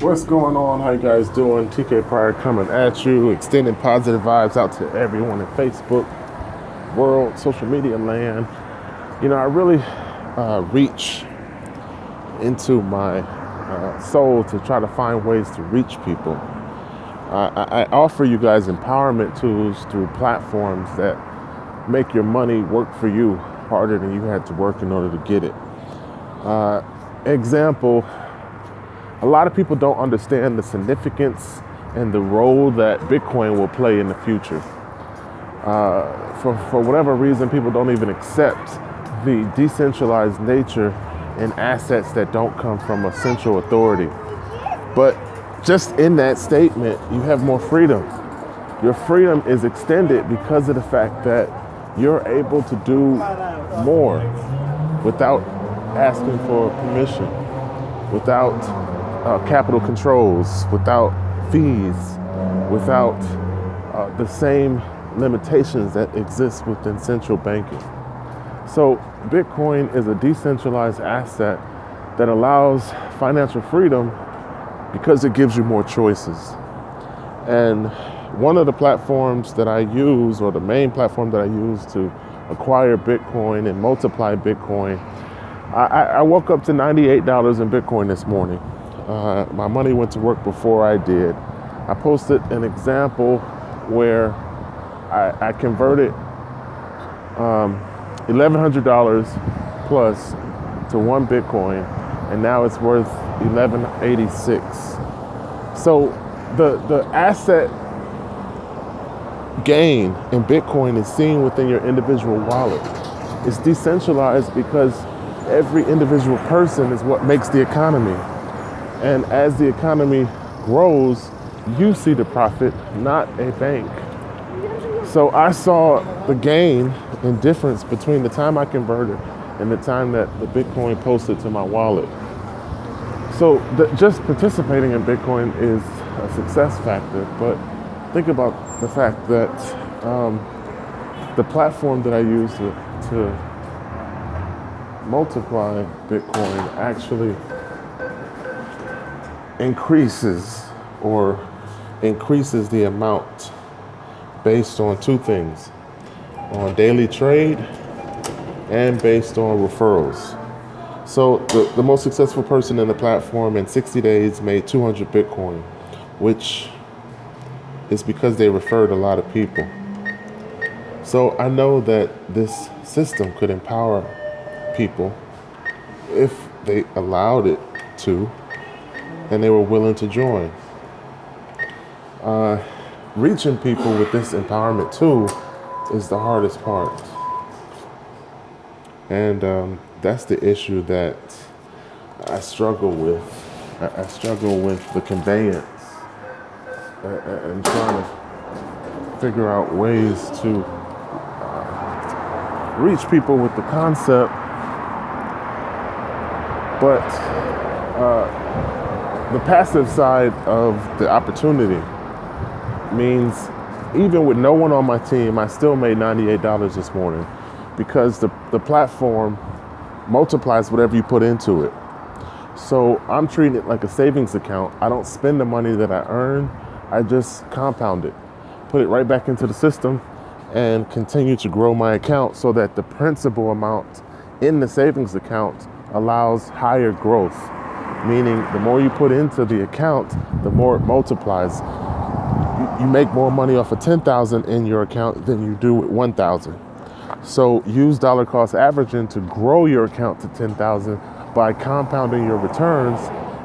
What's going on? How you guys doing? TK Pryor coming at you, extending positive vibes out to everyone in Facebook world, social media land. I really reach into my soul to try to find ways to reach people. I offer you guys empowerment tools through platforms that make your money work for you harder than you had to work in order to get it. Example, a lot of people don't understand the significance and the role that Bitcoin will play in the future. For whatever reason, people don't even accept the decentralized nature and assets that don't come from a central authority. But just in that statement, you have more freedom. Your freedom is extended because of the fact that you're able to do more without asking for permission, without capital controls, without fees, without the same limitations that exist within central banking. So Bitcoin is a decentralized asset that allows financial freedom because it gives you more choices. And one of the platforms that I use, or the main platform that I use to acquire Bitcoin and multiply Bitcoin, I woke up to $98 in Bitcoin this morning. My money went to work before I did. I posted an example where I converted $1,100 plus to one Bitcoin, and now it's worth $1,186. So the asset gain in Bitcoin is seen within your individual wallet. It's decentralized because every individual person is what makes the economy. And as the economy grows, you see the profit, not a bank. So I saw the gain and difference between the time I converted and the time that the Bitcoin posted to my wallet. So just participating in Bitcoin is a success factor, but think about the fact that the platform that I use to multiply Bitcoin actually increases the amount based on two things: on daily trade and based on referrals. So the most successful person in the platform in 60 days made 200 Bitcoin, which is because they referred a lot of people. So I know that this system could empower people if they allowed it to, and they were willing to join. Reaching people with this empowerment tool is the hardest part. And that's the issue that I struggle with. I struggle with the conveyance and trying to figure out ways to reach people with the concept. But the passive side of the opportunity means even with no one on my team, I still made $98 this morning because the platform multiplies whatever you put into it. So I'm treating it like a savings account. I don't spend the money that I earn. I just compound it, put it right back into the system, and continue to grow my account so that the principal amount in the savings account allows higher growth, meaning the more you put into the account, the more it multiplies. You make more money off of 10,000 in your account than you do with 1,000. So use dollar cost averaging to grow your account to 10,000 by compounding your returns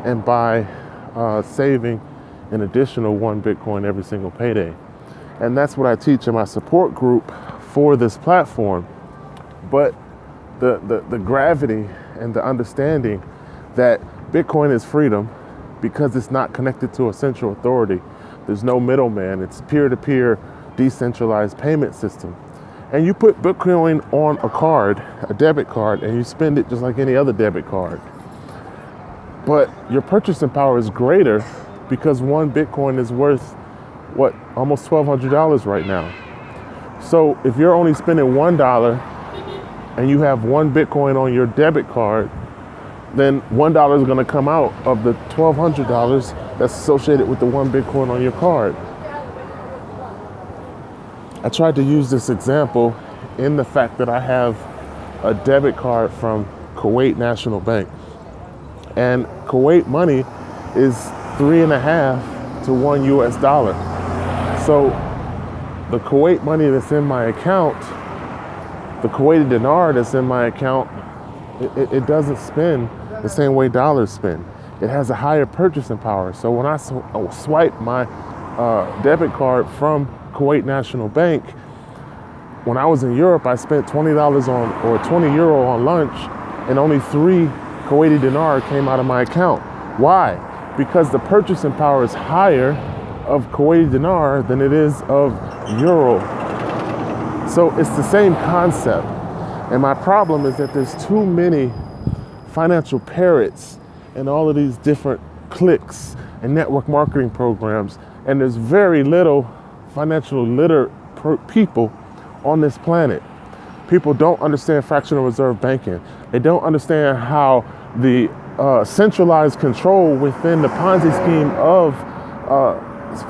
and by saving an additional one Bitcoin every single payday. And that's what I teach in my support group for this platform. But the gravity and the understanding that Bitcoin is freedom because it's not connected to a central authority. There's no middleman. It's peer-to-peer decentralized payment system. And you put Bitcoin on a card, a debit card, and you spend it just like any other debit card. But your purchasing power is greater because one Bitcoin is worth, almost $1,200 right now. So if you're only spending $1 and you have one Bitcoin on your debit card, then $1 is going to come out of the $1,200 that's associated with the one Bitcoin on your card. I tried to use this example in the fact that I have a debit card from Kuwait National Bank. And Kuwait money is 3.5 to $1 US. So the Kuwait money that's in my account, the Kuwaiti dinar that's in my account, it doesn't spend the same way dollars spend. It has a higher purchasing power. So when I swipe my debit card from Kuwait National Bank, when I was in Europe, I spent $20 on, or 20 euro on lunch, and only 3 Kuwaiti dinar came out of my account. Why? Because the purchasing power is higher of Kuwaiti dinar than it is of euro. So it's the same concept. And my problem is that there's too many financial parrots and all of these different cliques and network marketing programs, and there's very little financial literate people on this planet. People don't understand fractional reserve banking. They don't understand how the centralized control within the Ponzi scheme of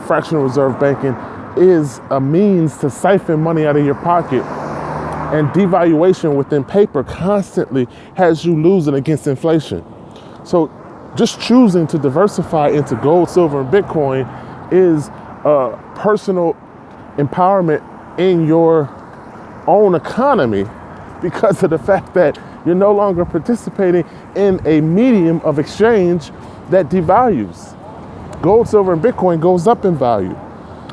fractional reserve banking is a means to siphon money out of your pocket. And devaluation within paper constantly has you losing against inflation. So just choosing to diversify into gold, silver, and Bitcoin is personal empowerment in your own economy, because of the fact that you're no longer participating in a medium of exchange that devalues. Gold, silver, and Bitcoin goes up in value.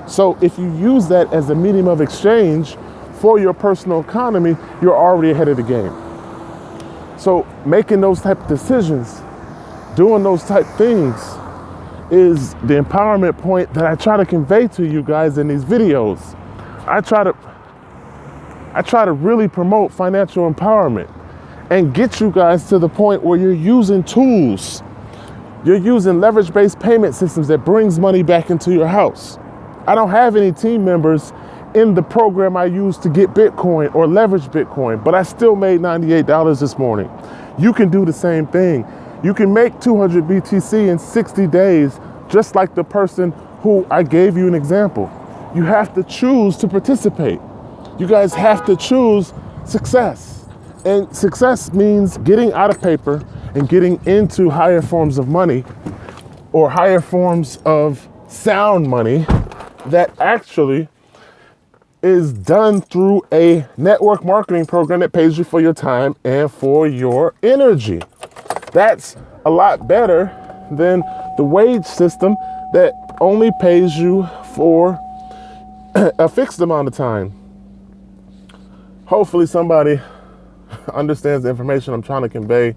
So if you use that as a medium of exchange for your personal economy, you're already ahead of the game. So making those type of decisions, doing those type things, is the empowerment point that I try to convey to you guys in these videos. I try to really promote financial empowerment and get you guys to the point where you're using tools. You're using leverage-based payment systems that brings money back into your house. I don't have any team members in the program I use to get Bitcoin or leverage Bitcoin, but I still made $98 this morning. You can do the same thing. You can make 200 BTC in 60 days, just like the person who I gave you an example. You have to choose to participate. You guys have to choose success. And success means getting out of paper and getting into higher forms of money, or higher forms of sound money that actually is done through a network marketing program that pays you for your time and for your energy. That's a lot better than the wage system that only pays you for a fixed amount of time. Hopefully somebody understands the information I'm trying to convey.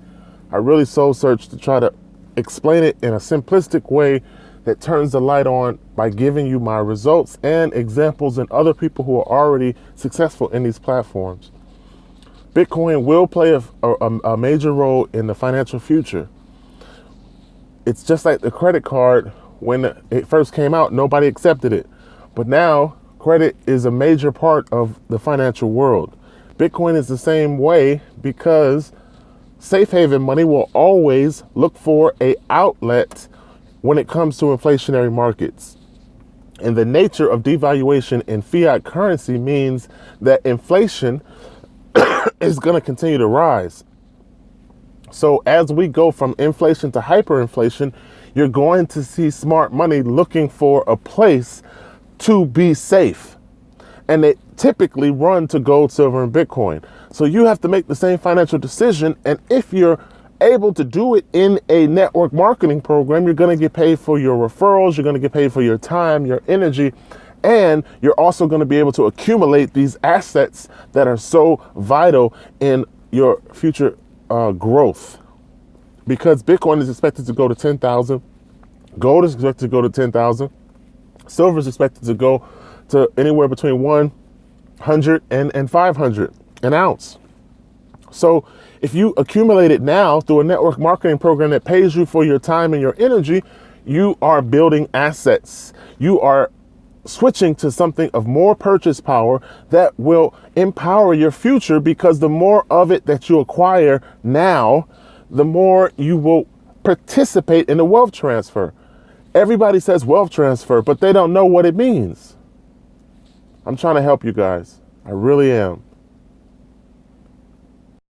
I really soul searched to try to explain it in a simplistic way that turns the light on by giving you my results and examples and other people who are already successful in these platforms. Bitcoin will play a major role in the financial future. It's just like the credit card. When it first came out, nobody accepted it. But now credit is a major part of the financial world. Bitcoin is the same way, because safe haven money will always look for an outlet when it comes to inflationary markets. And the nature of devaluation in fiat currency means that inflation is going to continue to rise. So as we go from inflation to hyperinflation, you're going to see smart money looking for a place to be safe. And they typically run to gold, silver, and Bitcoin. So you have to make the same financial decision. And if you're able to do it in a network marketing program, you're going to get paid for your referrals. You're going to get paid for your time, your energy, and you're also going to be able to accumulate these assets that are so vital in your future growth. Because Bitcoin is expected to go to 10,000, gold is expected to go to 10,000, silver is expected to go to anywhere between 100 and 500 an ounce. So if you accumulate it now through a network marketing program that pays you for your time and your energy, you are building assets. You are switching to something of more purchase power that will empower your future, because the more of it that you acquire now, the more you will participate in the wealth transfer. Everybody says wealth transfer, but they don't know what it means. I'm trying to help you guys. I really am.